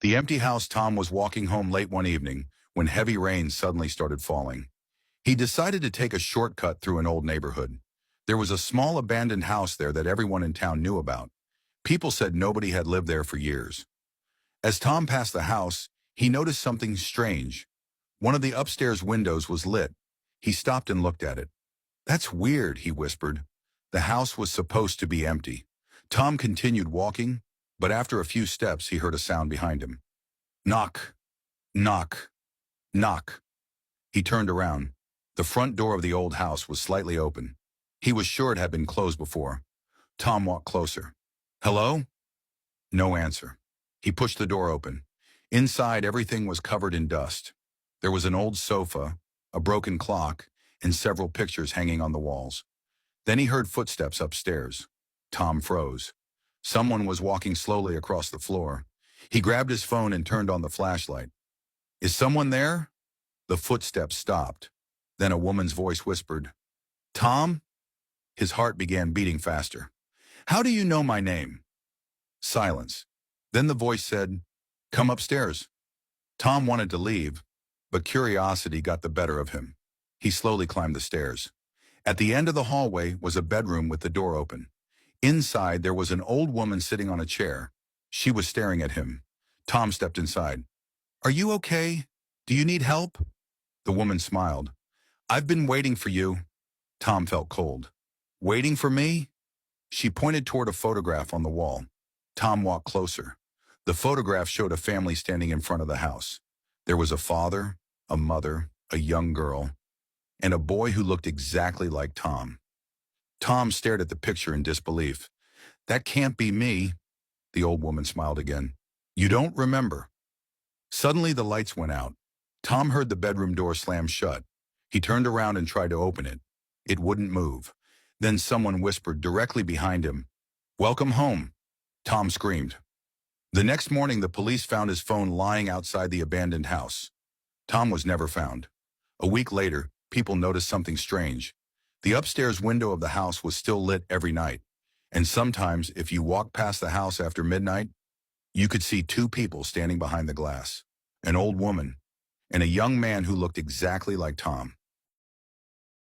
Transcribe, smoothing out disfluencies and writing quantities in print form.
The empty house. Tom was walking home late one evening when heavy rain suddenly started falling. He decided to take a shortcut through an old neighborhood. There was a small abandoned house there that everyone in town knew about. People said nobody had lived there for years. As Tom passed the house, he noticed something strange. One of the upstairs windows was lit. He stopped and looked at it. "That's weird," he whispered. The house was supposed to be empty. Tom continued walking, but after a few steps he heard a sound behind him. Knock, knock, knock. He turned around. The front door of the old house was slightly open. He was sure it had been closed before. Tom walked closer. "Hello?" No answer. He pushed the door open. Inside, everything was covered in dust. There was an old sofa, a broken clock, and several pictures hanging on the walls. Then he heard footsteps upstairs. Tom froze. Someone was walking slowly across the floor. He grabbed his phone and turned on the flashlight. "Is someone there?" The footsteps stopped. Then a woman's voice whispered, "Tom?" His heart began beating faster. "How do you know my name?" Silence. Then the voice said, "Come upstairs." Tom wanted to leave, but curiosity got the better of him. He slowly climbed the stairs. At the end of the hallway was a bedroom with the door open. Inside, there was an old woman sitting on a chair. She was staring at him. Tom stepped inside. "Are you okay? Do you need help?" The woman smiled. "I've been waiting for you." Tom felt cold. "Waiting for me?" She pointed toward a photograph on the wall. Tom walked closer. The photograph showed a family standing in front of the house. There was a father, a mother, a young girl, and a boy who looked exactly like Tom. Tom stared at the picture in disbelief. "That can't be me." The old woman smiled again. "You don't remember?" Suddenly the lights went out. Tom heard the bedroom door slam shut. He turned around and tried to open it. It wouldn't move. Then someone whispered directly behind him, "Welcome home." Tom screamed. The next morning, the police found his phone lying outside the abandoned house. Tom was never found. A week later, people noticed something strange. The upstairs window of the house was still lit every night. And sometimes, if you walked past the house after midnight, you could see two people standing behind the glass. An old woman and a young man who looked exactly like Tom.